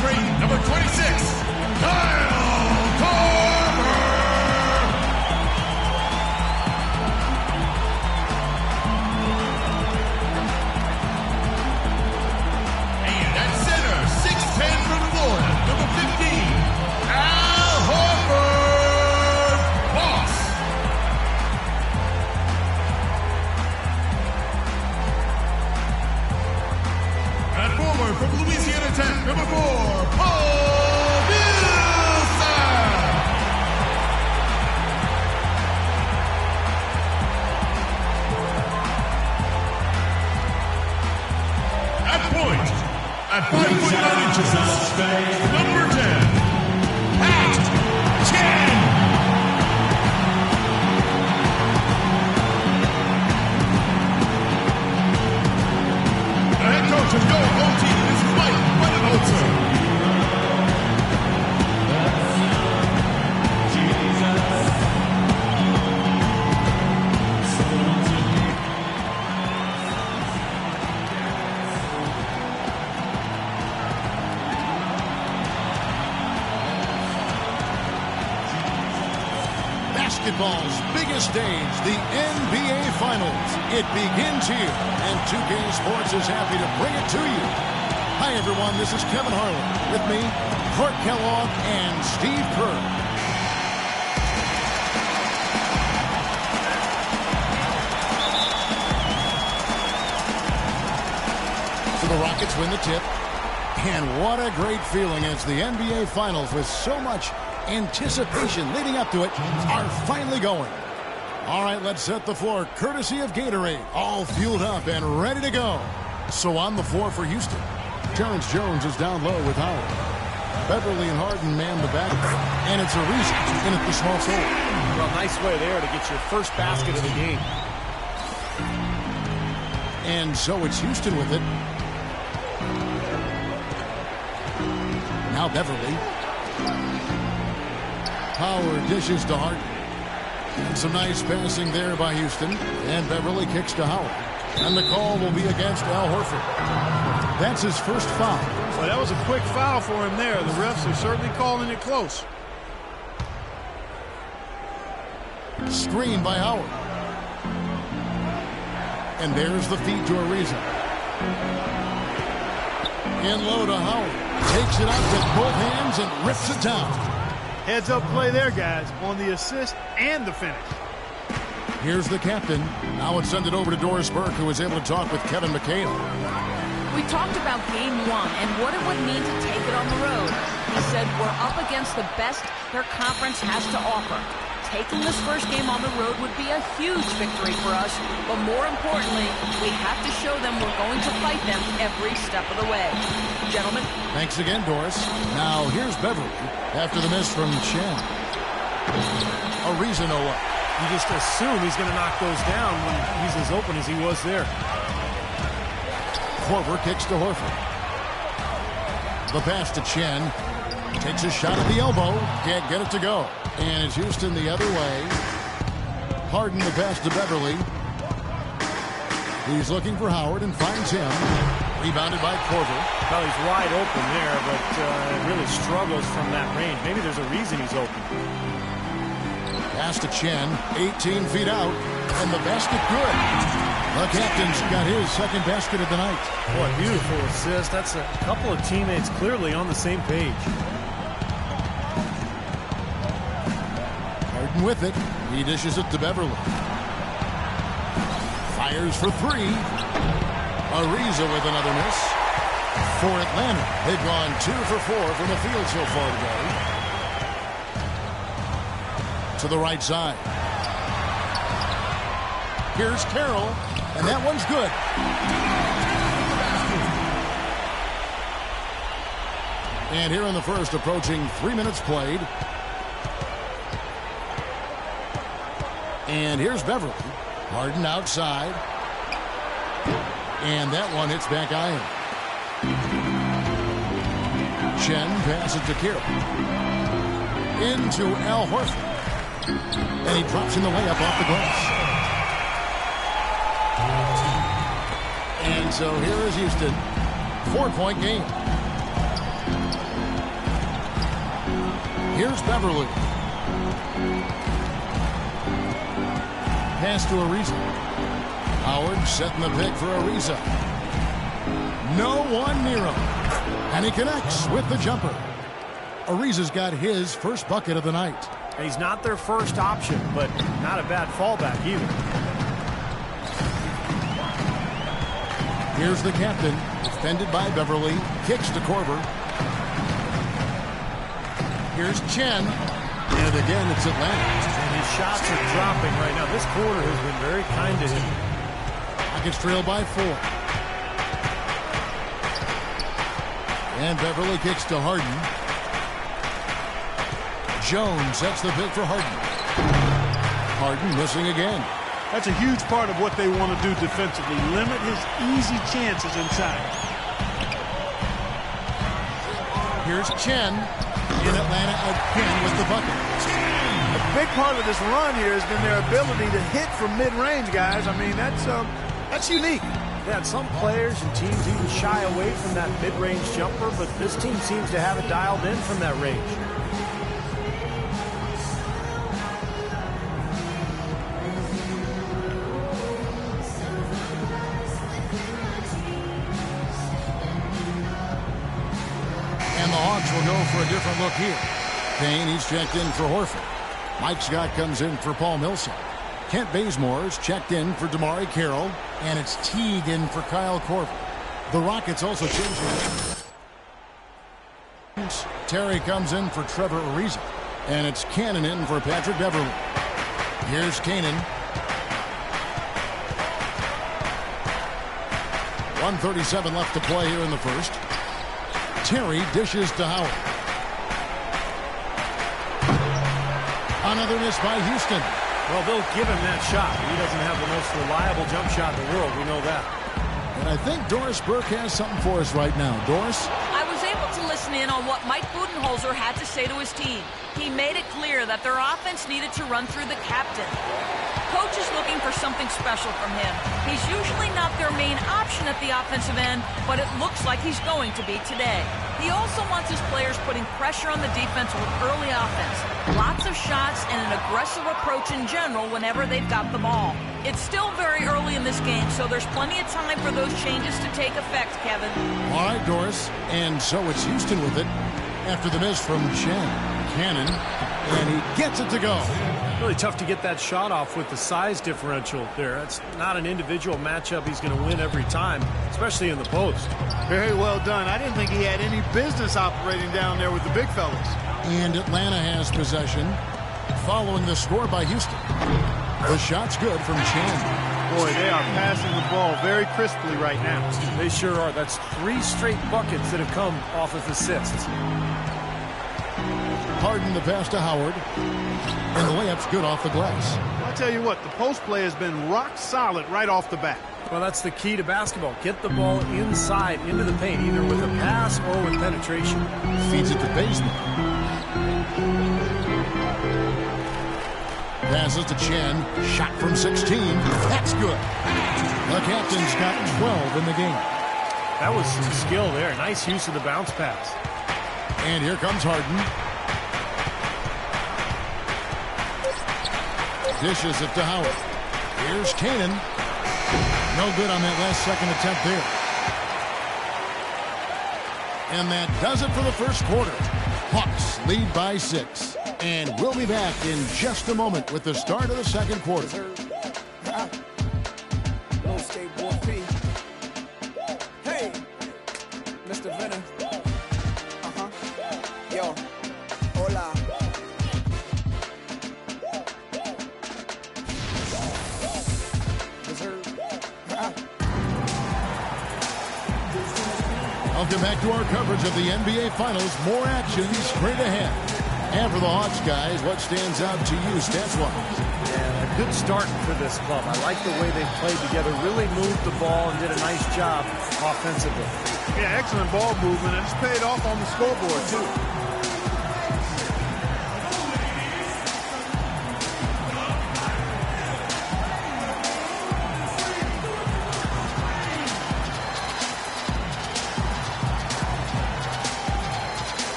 3, number 26, Kyle Korver. And at center, 6'10" from Florida, number 15, Al Horford. Boss. At forward from Louisiana Tech, number 4, Paul Millsap. At point, at 5'9" inches, number 10, Pat Chen. The head coach of Go Go Team is Mike Budenholzer. Basketball's biggest stage, the NBA Finals. It begins here, and 2K Sports is happy to bring it to you. Hi, everyone. This is Kevin Harlan. With me, Clark Kellogg and Steve Kerr. So the Rockets win the tip. And what a great feeling as the NBA Finals, with so much anticipation leading up to it, are finally going. All right, let's set the floor courtesy of Gatorade, all fueled up and ready to go. So on the floor for Houston, Terrence Jones is down low with Howard. Beverly and Harden man the back, and it's Ariza in at the small forward. Well, nice way there to get your first basket of the game. And so it's Houston with it. Now Beverly. Howard dishes to Harden. And some nice passing there by Houston. And Beverly kicks to Howard. And the call will be against Al Horford. That's his first foul. Well, that was a quick foul for him there. The refs are certainly calling it close. Screen by Howard. And there's the feed to Ariza. In low to Howard. Takes it out with both hands and rips it down. Heads up play there, guys, on the assist and the finish. Here's the captain. Now let's send it over to Doris Burke, who was able to talk with Kevin McHale. We talked about game one and what it would mean to take it on the road. He said we're up against the best their conference has to offer. Taking this first game on the road would be a huge victory for us, but more importantly, we have to show them we're going to fight them every step of the way. Gentlemen. Thanks again, Doris. Now here's Beverly after the miss from Chen. Ariza no up. You just assume he's going to knock those down when he's as open as he was there. Korver kicks to Horford. The pass to Chen. Takes a shot at the elbow. Can't get it to go. And it's Houston the other way. Harden the pass to Beverly. He's looking for Howard and finds him. Rebounded by Korver. Well, he's wide open there, but really struggles from that range. Maybe there's a reason he's open. Pass to Chen. 18 feet out. And the basket good. The captain's got his second basket of the night. Boy, beautiful assist. That's a couple of teammates clearly on the same page. Harden with it. He dishes it to Beverly. Fires for three. Ariza with another miss. For Atlanta, they've gone 2 for 4 from the field so far today. To the right side. Here's Carroll, and that one's good. And here in the first, approaching 3 minutes played. And here's Beverly. Harden outside. And that one hits back iron. Chen passes to Carroll. Into Al Horford. And he drops in the layup off the glass. And so here is Houston. 4-point game. Here's Beverly. Pass to Ariza. Howard setting the pick for Ariza. No one near him. And he connects with the jumper. Ariza's got his first bucket of the night. He's not their first option, but not a bad fallback either. Here's the captain, defended by Beverly. Kicks to Korver. Here's Chen. And again, it's Atlanta. And his shots are dropping right now. This quarter has been very kind to him. Rockets trail by 4. And Beverly kicks to Harden. Jones sets the pick for Harden. Harden missing again. That's a huge part of what they want to do defensively. Limit his easy chances inside. Here's Chen. In Atlanta again with the bucket. A big part of this run here has been their ability to hit from mid-range, guys. I mean, that's unique. Yeah, some players and teams even shy away from that mid-range jumper, but this team seems to have it dialed in from that range. And the Hawks will go for a different look here. Payne, he's checked in for Horford. Mike Scott comes in for Paul Millsap. Kent Bazemore's checked in for DeMarre Carroll. And it's Teague in for Kyle Korver. The Rockets also changing it. Terry comes in for Trevor Ariza. And it's Cannon in for Patrick Beverly. Here's Cannon. 1:37 left to play here in the first. Terry dishes to Howard. Another miss by Houston. Well, they'll give him that shot. He doesn't have the most reliable jump shot in the world. We know that. And I think Doris Burke has something for us right now. Doris? I was able to listen in on what Mike Budenholzer had to say to his team. He made it clear that their offense needed to run through the captain. Coach is looking for something special from him. He's usually not their main option at the offensive end, but it looks like he's going to be today. He also wants his players putting pressure on the defense with early offense. Lots of shots and an aggressive approach in general whenever they've got the ball. It's still very early in this game, so there's plenty of time for those changes to take effect, Kevin. All right, Doris. And so it's Houston with it after the miss from Chen. Cannon, and he gets it to go. Really tough to get that shot off with the size differential there. It's not an individual matchup he's going to win every time, especially in the post. Very well done. I didn't think he had any business operating down there with the big fellas. And Atlanta has possession following the score by Houston. The shot's good from Chen. Boy, they are passing the ball very crisply right now. They sure are. That's 3 straight buckets that have come off of assists. Harden the pass to Howard. And the layup's good off the glass. I'll tell you what, the post play has been rock solid right off the bat. Well, that's the key to basketball. Get the ball inside, into the paint, either with a pass or with penetration. Feeds it to Bazemore. Passes to Chen. Shot from 16. That's good. The captain's got 12 in the game. That was some skill there. Nice use of the bounce pass. And here comes Harden. Dishes it to Howard. Here's Cannon. No good on that last second attempt there. And that does it for the first quarter. Hawks lead by 6. And we'll be back in just a moment with the start of the second quarter. Hey, Mr. Venner. Yo, hola. Welcome back to our coverage of the NBA Finals. More action straight ahead. And for the Hawks, guys, what stands out to you stats-wise? Yeah, a good start for this club. I like the way they've played together, really moved the ball and did a nice job offensively. Yeah, excellent ball movement, and it's paid off on the scoreboard, too.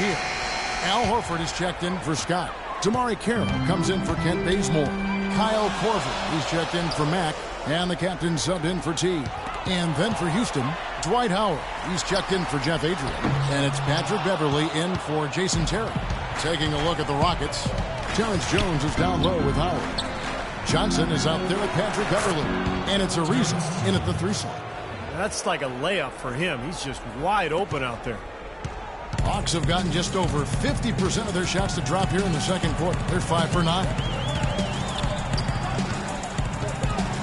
here. Al Horford is checked in for Scott. Damari Carroll comes in for Kent Bazemore. Kyle Korver, he's checked in for Mack. And the captain subbed in for T. And then for Houston, Dwight Howard. He's checked in for Jeff Adrian. And it's Patrick Beverly in for Jason Terry. Taking a look at the Rockets, Terrence Jones is down low with Howard. Johnson is out there with Patrick Beverly. And it's Ariza in at the 3 slot. That's like a layup for him. He's just wide open out there. Hawks have gotten just over 50% of their shots to drop here in the second quarter. They're 5 for 9.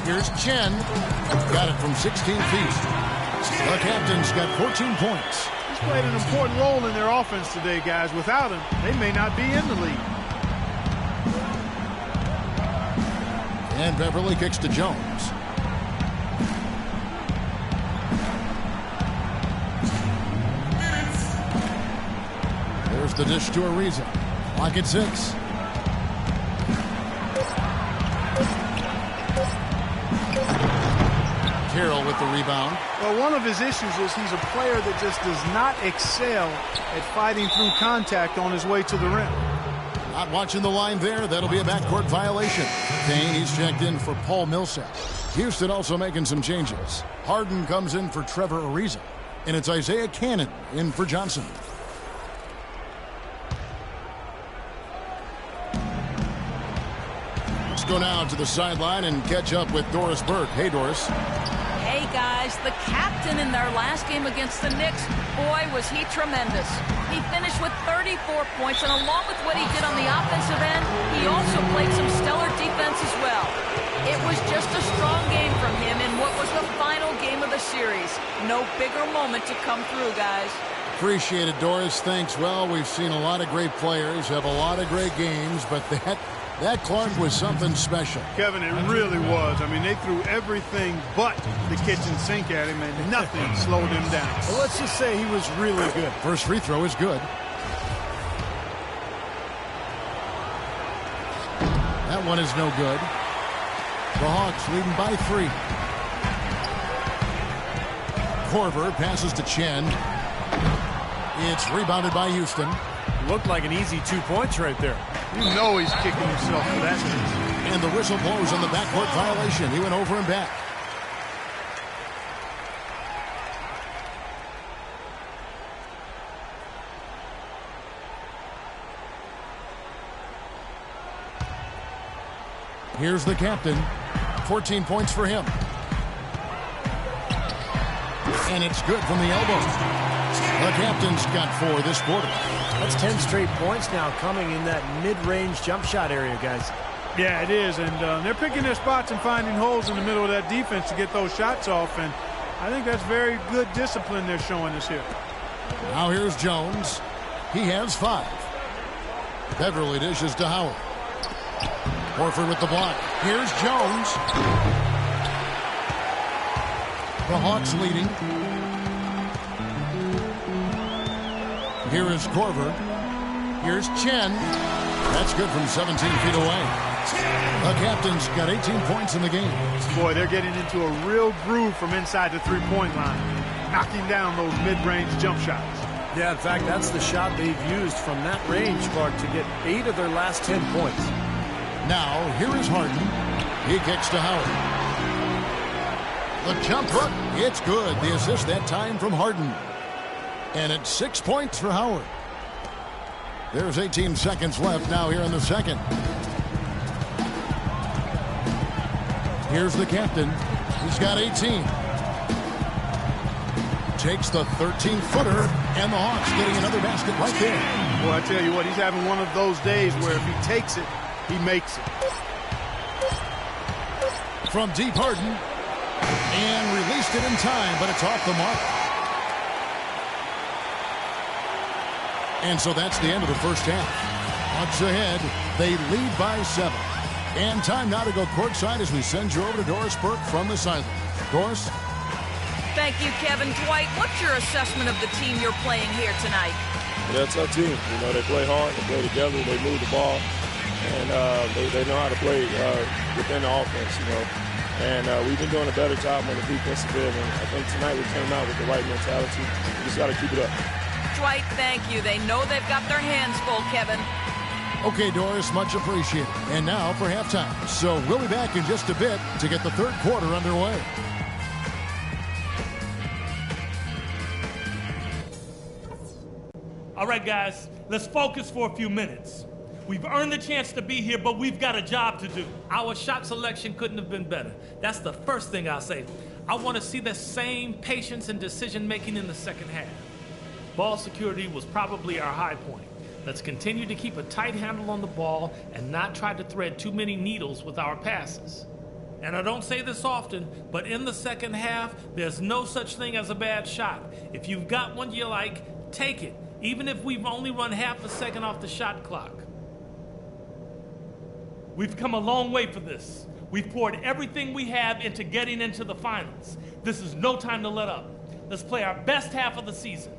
Here's Chen. Got it from 16 feet. The captain's got 14 points. He's played an important role in their offense today, guys. Without him, they may not be in the league. And Beverly kicks to Jones. There's the dish to Ariza. Clock at 6. Carroll with the rebound. Well, one of his issues is he's a player that just does not excel at fighting through contact on his way to the rim. Not watching the line there. That'll be a backcourt violation. Kane, he's checked in for Paul Millsap. Houston also making some changes. Harden comes in for Trevor Ariza. And it's Isaiah Cannon in for Johnson. Let's go now to the sideline and catch up with Doris Burke. Hey, Doris. Hey, guys, the captain in their last game against the Knicks, boy, was he tremendous. He finished with 34 points, and along with what he did on the offensive end, he also played some stellar defense as well. It was just a strong game from him in what was the final game of the series. No bigger moment to come through, guys. Appreciate it, Doris. Thanks. Well, we've seen a lot of great players have a lot of great games, but that Clark was something special. Kevin, it really was. I mean, they threw everything but the kitchen sink at him, and nothing slowed him down. Well, let's just say he was really good. First free throw is good. That one is no good. The Hawks leading by 3. Korver passes to Chen. It's rebounded by Houston. Looked like an easy 2 points right there. You know he's kicking himself for that. And the whistle blows on the backcourt violation. He went over and back. Here's the captain. 14 points for him. And it's good from the elbow. The captain's got 4 this quarter. That's 10 straight points now coming in that mid-range jump shot area, guys. Yeah, it is, and they're picking their spots and finding holes in the middle of that defense to get those shots off, and I think that's very good discipline they're showing us here. Now here's Jones. He has 5. Beverly dishes to Howard. Horford with the block. Here's Jones. The Hawks leading. Here is Korver. Here's Chen. That's good from 17 feet away. The captain's got 18 points in the game. Boy, they're getting into a real groove from inside the three-point line, knocking down those mid-range jump shots. Yeah, in fact, that's the shot they've used from that range, Clark, to get 8 of their last 10 points. Now, here is Harden. He kicks to Howard. The jump hook, it's good. The assist that time from Harden. And it's 6 points for Howard. There's 18 seconds left now here in the second. Here's the captain. He's got 18. Takes the 13-footer, and the Hawks getting another basket right there. Boy, I tell you what, he's having one of those days where if he takes it, he makes it. From deep, Harden. And released it in time, but it's off the mark. And so that's the end of the first half. Hawks ahead. They lead by 7. And time now to go courtside as we send you over to Doris Burke from the sideline. Doris? Thank you, Kevin. Dwight, what's your assessment of the team you're playing here tonight? Yeah, it's our team. You know, they play hard, they play together, they move the ball, and they know how to play within the offense, you know. And we've been doing a better job on the defensive end, and I think tonight we came out with the right mentality. We just got to keep it up. right. Thank you. They know they've got their hands full, Kevin. Okay, Doris, much appreciated. And now for halftime. So we'll be back in just a bit to get the third quarter underway. All right, guys, let's focus for a few minutes. We've earned the chance to be here, but we've got a job to do. Our shot selection couldn't have been better. That's the first thing I'll say. I want to see the same patience and decision-making in the second half. Ball security was probably our high point. Let's continue to keep a tight handle on the ball and not try to thread too many needles with our passes. And I don't say this often, but in the second half, there's no such thing as a bad shot. If you've got one you like, take it, even if we've only run half a second off the shot clock. We've come a long way for this. We've poured everything we have into getting into the finals. This is no time to let up. Let's play our best half of the season.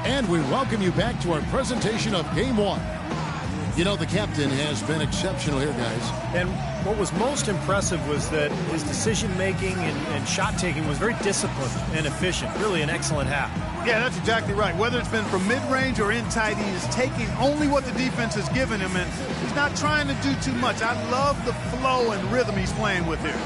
And we welcome you back to our presentation of Game 1. You know, the captain has been exceptional here, guys. And what was most impressive was that his decision-making and shot-taking was very disciplined and efficient. Really an excellent half. Yeah, that's exactly right. Whether it's been from mid-range or in tight, he is taking only what the defense has given him, and he's not trying to do too much. I love the flow and rhythm he's playing with here.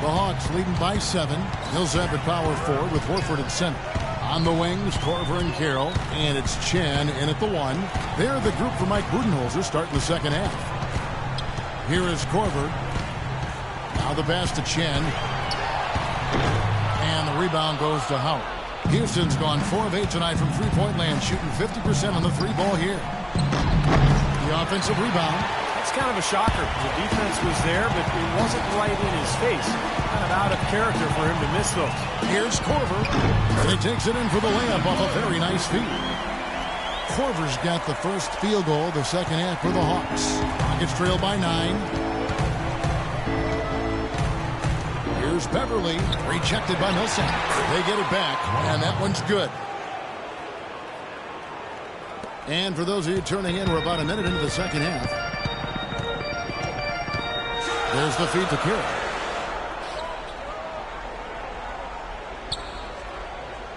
The Hawks leading by 7. Millsap at power forward with Horford at center. On the wings, Korver and Carroll, and it's Chen in at the 1. They're the group for Mike Budenholzer starting the second half. Here is Korver. Now the pass to Chen. And the rebound goes to Howard. Houston's gone 4 of 8 tonight from three-point land, shooting 50% on the 3-ball here. The offensive rebound. It's kind of a shocker. The defense was there, but it wasn't right in his face. Kind of out of character for him to miss those. Here's Korver. And he takes it in for the layup off a very nice feed. Korver's got the first field goal of the second half for the Hawks. Rockets trail by 9. Here's Beverly. Rejected by Millsap. They get it back, and that one's good. And for those of you turning in, we're about a minute into the second half. There's the feed to Carroll.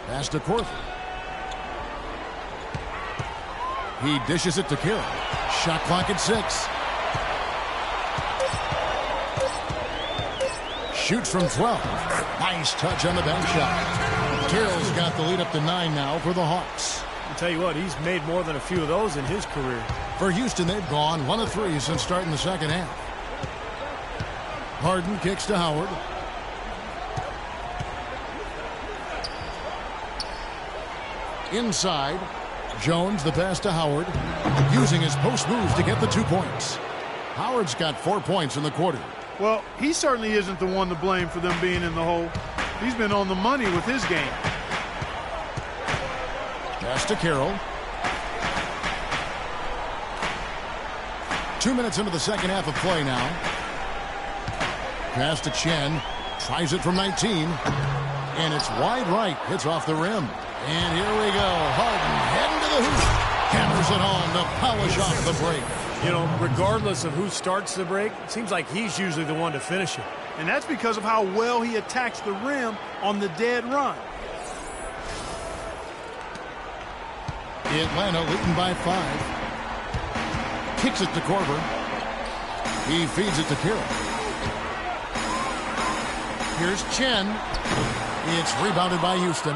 Pass to Korver. He dishes it to Carroll. Shot clock at 6. Shoots from 12. Nice touch on the bank shot. Carroll's got the lead up to 9 now for the Hawks. I'll tell you what, he's made more than a few of those in his career. For Houston, they've gone 1 of 3 since starting the second half. Harden kicks to Howard. Inside, Jones the pass to Howard, using his post moves to get the 2 points. Howard's got 4 points in the quarter. Well, he certainly isn't the one to blame for them being in the hole. He's been on the money with his game. Pass to Carroll. 2 minutes into the second half of play now. Pass to Chen. Tries it from 19. And it's wide right. Hits off the rim. And here we go. Harden heading to the hoop. Hammers it home to polish off the break. You know, regardless of who starts the break, it seems like he's usually the one to finish it. And that's because of how well he attacks the rim on the dead run. Atlanta leading by 5. Kicks it to Korver. He feeds it to Carroll. Here's Chen. It's rebounded by Houston.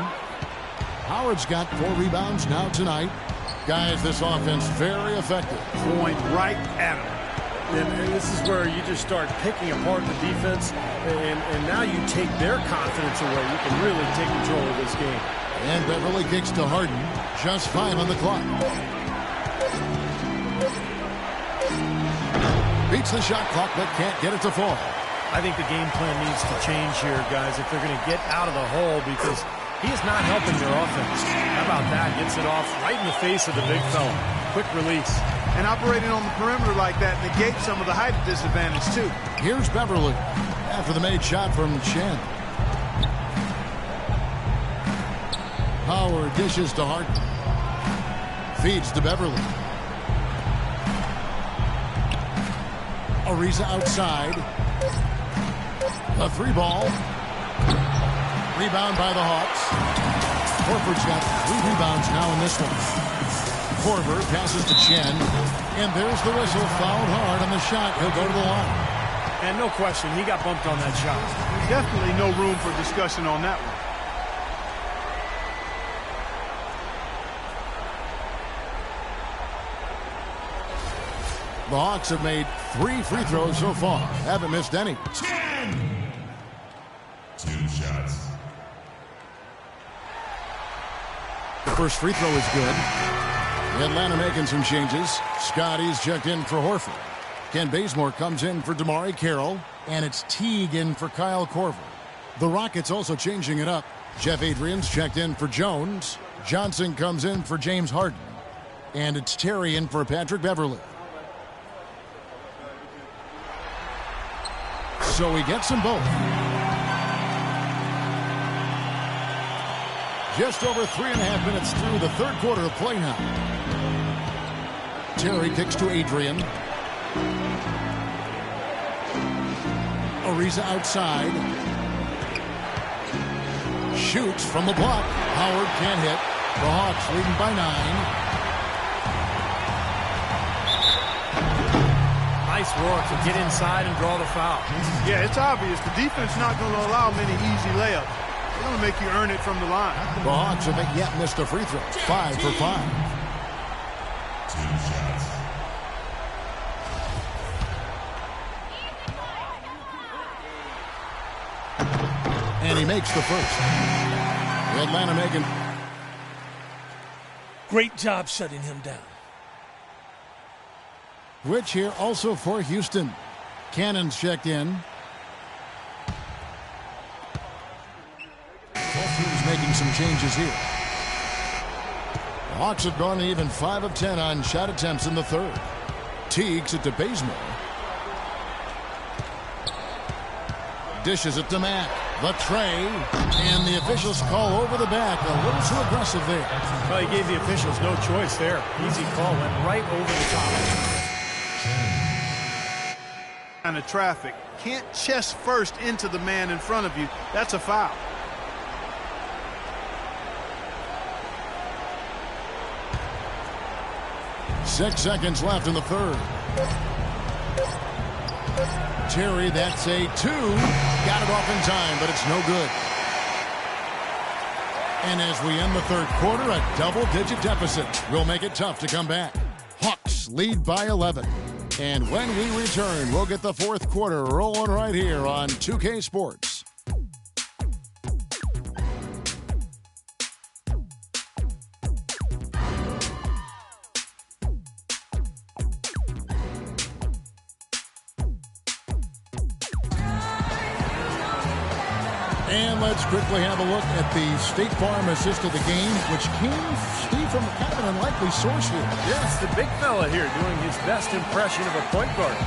Howard's got 4 rebounds now tonight. Guys, this offense very effective. Point right at him. And this is where you just start picking apart the defense, and now you take their confidence away. You can really take control of this game. And Beverly kicks to Harden. Just 5 on the clock. Beats the shot clock, but can't get it to fall. I think the game plan needs to change here, guys, if they're going to get out of the hole, because he is not helping their offense. How about that? Gets it off right in the face of the big fella. Quick release. And operating on the perimeter like that negates some of the height disadvantage, too. Here's Beverly after the made shot from Chen. Howard dishes to Harden. Feeds to Beverly. Ariza outside. A 3-ball. Rebound by the Hawks. Horford's got 3 rebounds now in this one. Korver passes to Chen. And there's the whistle. Fouled hard on the shot. He'll go to the line. And no question, he got bumped on that shot. Definitely no room for discussion on that one. The Hawks have made 3 free throws so far. Haven't missed any. 10. 2 shots. The first free throw is good. Atlanta making some changes. Scotty's checked in for Horford. Ken Bazemore comes in for Damari Carroll. And it's Teague in for Kyle Korver. The Rockets also changing it up. Jeff Adrian's checked in for Jones. Johnson comes in for James Harden. And it's Terry in for Patrick Beverly. So he gets them both. Just over 3.5 minutes through the third quarter of play now. Terry kicks to Adrian. Ariza outside. Shoots from the block. Howard can't hit. The Hawks leading by 9. Nice work to get inside and draw the foul. Yeah, it's obvious. The defense not going to allow many easy layups. They're going to make you earn it from the line. The Hawks have yet missed a free throw. 5 for 5. 2 shots. And he makes the first. Atlanta making. Great job shutting him down. Which here also for Houston. Cannon's checked in. Both teams making some changes here. The Hawks have gone even 5 of 10 on shot attempts in the third. Teagues it to Bazemore. Dishes it to Mack. The tray. And the officials call over the back. A little too aggressive there. Well, he gave the officials no choice there. Easy call. Went right over the top. Kind of traffic. Can't chest first into the man in front of you. That's a foul. Six seconds left in the third. Terry, that's a 2. Got it off in time, but it's no good. And as we end the third quarter, a double-digit deficit will make it tough to come back. Hawks lead by 11. And when we return, we'll get the fourth quarter rolling right here on 2K Sports. And let's quickly have a look at the State Farm assist of the game, which came, Steve, from kind of an unlikely source here. Yes, the big fella here doing his best impression of a point guard.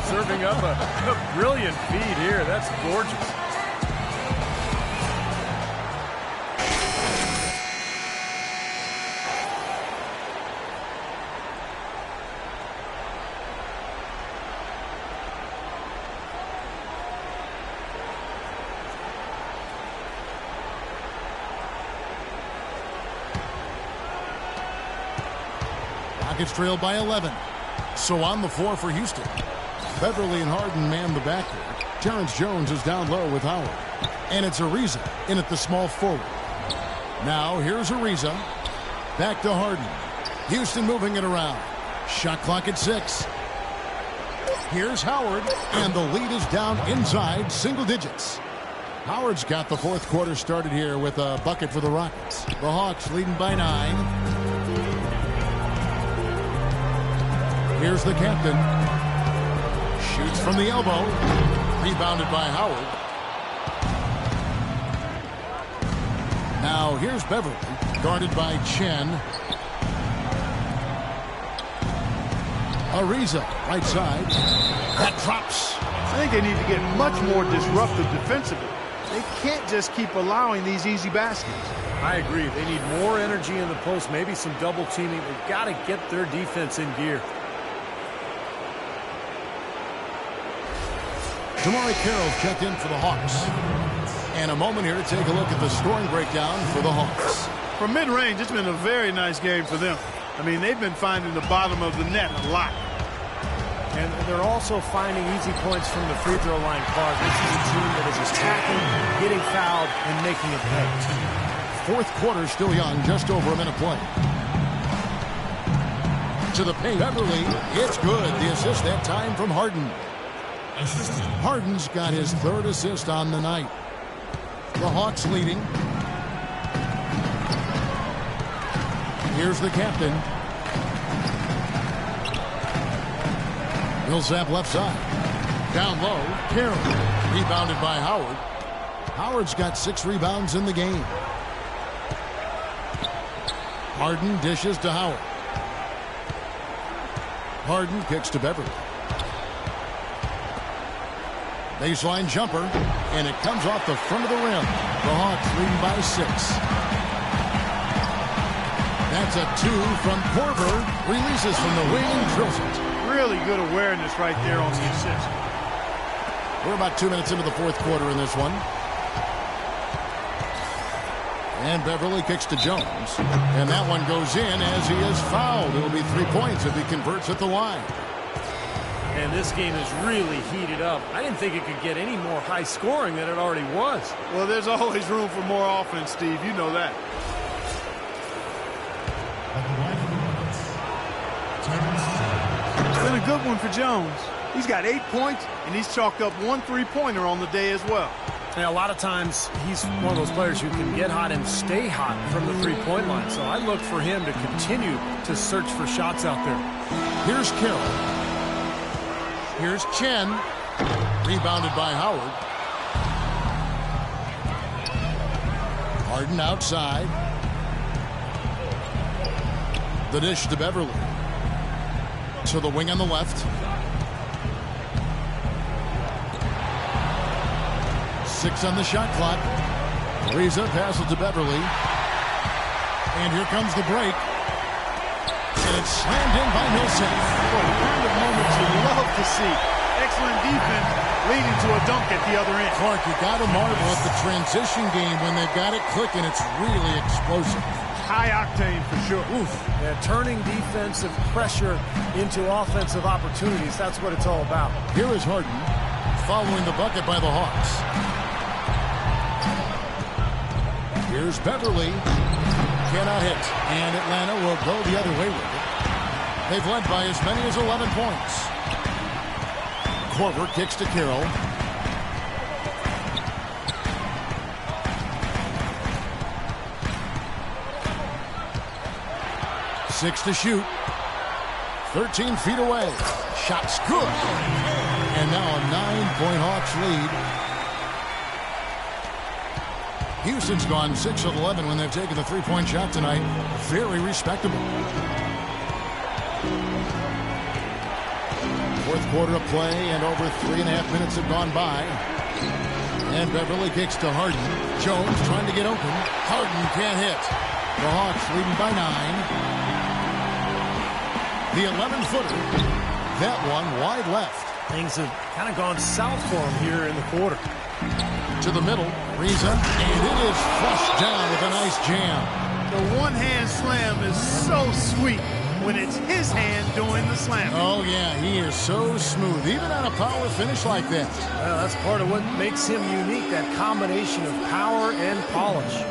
Serving up a brilliant feed here. That's gorgeous. Rockets trailed by 11. So on the floor for Houston. Beverly and Harden man the backcourt. Terrence Jones is down low with Howard. And it's Ariza in at the small forward. Now here's Ariza. Back to Harden. Houston moving it around. Shot clock at 6. Here's Howard, and the lead is down inside single digits. Howard's got the fourth quarter started here with a bucket for the Rockets. The Hawks leading by 9. Here's the captain. Shoots from the elbow. Rebounded by Howard. Now here's Beverly, guarded by Chen. Ariza, right side. That drops. I think they need to get much more disruptive defensively. They can't just keep allowing these easy baskets. I agree. They need more energy in the post, maybe some double teaming. They've got to get their defense in gear. DeMarre Carroll checked in for the Hawks. And a moment here to take a look at the scoring breakdown for the Hawks. From mid-range, it's been a very nice game for them. I mean, they've been finding the bottom of the net a lot. And they're also finding easy points from the free throw line, Clark. This is a team that is attacking, getting fouled, and making it pay. Fourth quarter still young, just over a minute play. To the paint, Beverly, it's good. The assist that time from Harden. Harden's got his third assist on the night. The Hawks leading. Here's the captain. Millsap left side. Down low, Carroll. Rebounded by Howard. Howard's got 6 rebounds in the game. Harden dishes to Howard. Harden kicks to Beverly. Baseline jumper, and it comes off the front of the rim. The Hawks leading by 6. That's a 2 from Korver. Releases from the wing and drills it. Really good awareness right there on the assist. We're about 2 minutes into the fourth quarter in this one. And Beverly kicks to Jones. And that one goes in as he is fouled. It'll be 3 points if he converts at the line. And this game is really heated up. I didn't think it could get any more high scoring than it already was. Well, there's always room for more offense, Steve. You know that. It's been a good one for Jones. He's got 8 points, and he's chalked up 1 3-pointer on the day as well. Yeah, a lot of times he's one of those players who can get hot and stay hot from the three-point line. So I look for him to continue to search for shots out there. Here's Carroll. Here's Chen. Rebounded by Howard. Harden outside. The dish to Beverly. To the wing on the left. 6 on the shot clock. Ariza passes to Beverly. And here comes the break. And it's slammed in by Millsap. Well, the kind of moments you love to see. Excellent defense leading to a dunk at the other end. Clark, you got to marvel at the transition game when they've got it clicking. It's really explosive. High octane for sure. Oof. Yeah, turning defensive pressure into offensive opportunities. That's what it's all about. Here is Harden following the bucket by the Hawks. Here's Beverly. Cannot hit. And Atlanta will go the other way with it. They've led by as many as 11 points. Korver kicks to Carroll. Six to shoot. 13 feet away. Shot's good. And now a 9-point Hawks lead. Houston's gone 6 of 11 when they've taken the three-point shot tonight. Very respectable. Fourth quarter of play, and over 3.5 minutes have gone by. And Beverly kicks to Harden. Jones trying to get open. Harden can't hit. The Hawks leading by 9. The 11-footer. That one wide left. Things have kind of gone south for him here in the quarter. To the middle, Ariza, and it is flushed down with a nice jam. The one-hand slam is so sweet when it's his hand doing the slam. Oh, yeah, he is so smooth, even on a power finish like that. Well, that's part of what makes him unique, that combination of power and polish.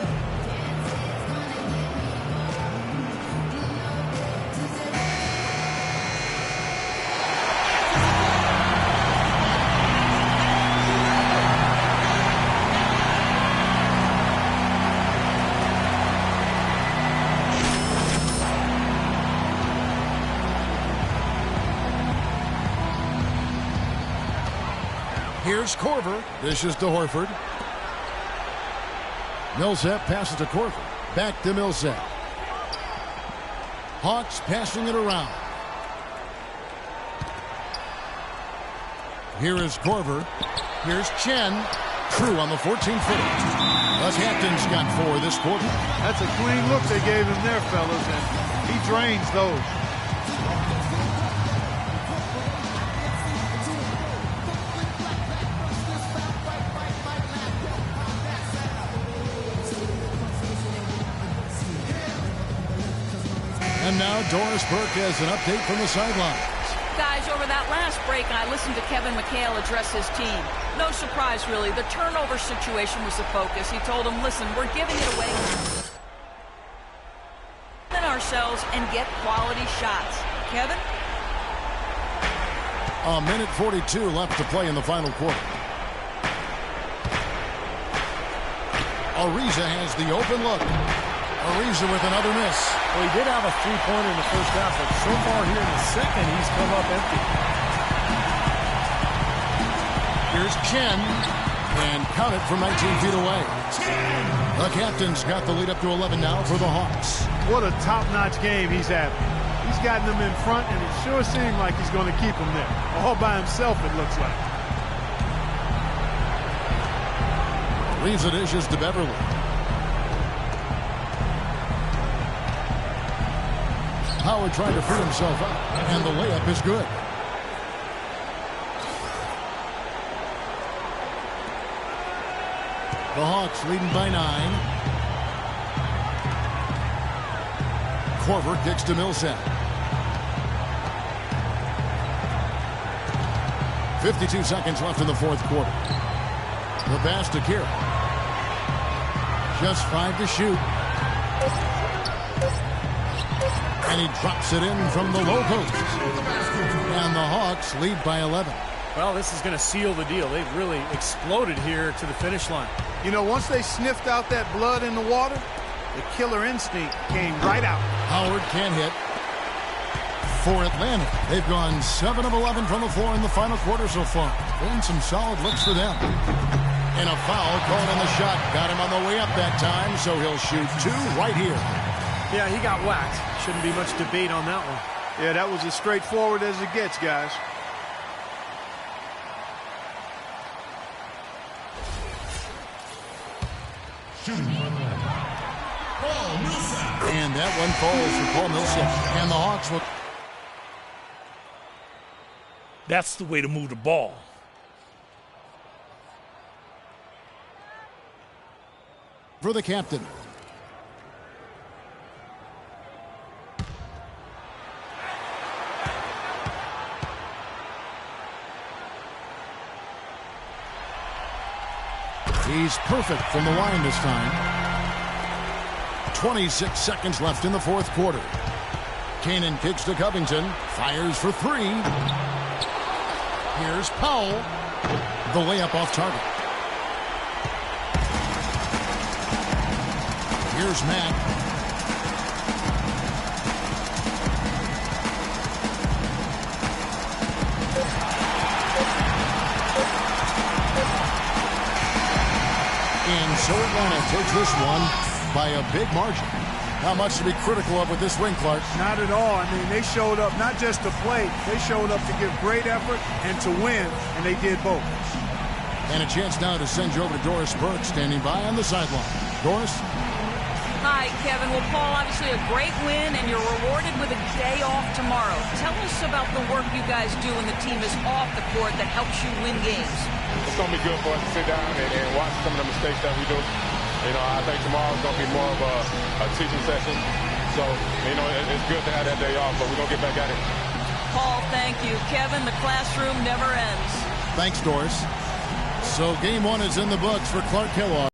Here's Korver. Dishes to Horford. Millsap passes to Korver. Back to Millsap. Hawks passing it around. Here is Korver. Here's Chen. True on the 14-footer. The captain's got 4 this quarter. That's a clean look they gave him there, fellas, and he drains those. And now Doris Burke has an update from the sidelines. Guys, over that last break, I listened to Kevin McHale address his team. No surprise, really. The turnover situation was the focus. He told them, listen, we're giving it away in ourselves and get quality shots. Kevin? A minute 42 left to play in the final quarter. Ariza has the open look. Ariza with another miss. Well, he did have a three-pointer in the first half, but so far here in the second, he's come up empty. Here's Chen, and count it from 19 feet away. The captain's got the lead up to 11 now for the Hawks. What a top-notch game he's having. He's gotten them in front, and it sure seemed like he's going to keep them there. All by himself, it looks like. Ariza dishes to Beverly. Howard trying to free himself up, and the layup is good. The Hawks leading by 9. Korver kicks to Millsap. 52 seconds left in the fourth quarter. The pass to Kira. Just 5 to shoot. And he drops it in from the low post. And the Hawks lead by 11. Well, this is going to seal the deal. They've really exploded here to the finish line. You know, once they sniffed out that blood in the water, the killer instinct came right out. Howard can't hit. For Atlanta, they've gone 7 of 11 from the floor in the final quarter so far. Been some solid looks for them. And a foul called on the shot. Got him on the way up that time, so he'll shoot 2 right here. Yeah, he got whacked. Shouldn't be much debate on that one. Yeah, that was as straightforward as it gets, guys. And that one falls for Paul Millsap. And the Hawks will... That's the way to move the ball. For the captain. He's perfect from the line this time. 26 seconds left in the fourth quarter. Kanan kicks to Covington. Fires for 3. Here's Powell. The layup off target. Here's Matt. And so Atlanta takes this one by a big margin. Not much to be critical of with this win, Clark. Not at all. I mean, they showed up not just to play. They showed up to give great effort and to win, and they did both. And a chance now to send you over to Doris Burke, standing by on the sideline. Doris? Hi, Kevin. Well, Paul, obviously a great win, and you're rewarded with a day off tomorrow. Tell us about the work you guys do when the team is off the court that helps you win games. It's going to be good for us to sit down and watch some of the mistakes that we do. You know, I think tomorrow's going to be more of a teaching session. So, you know, it's good to have that day off, but we're going to get back at it. Paul, thank you. Kevin, the classroom never ends. Thanks, Doris. So game one is in the books for Clark Kellogg.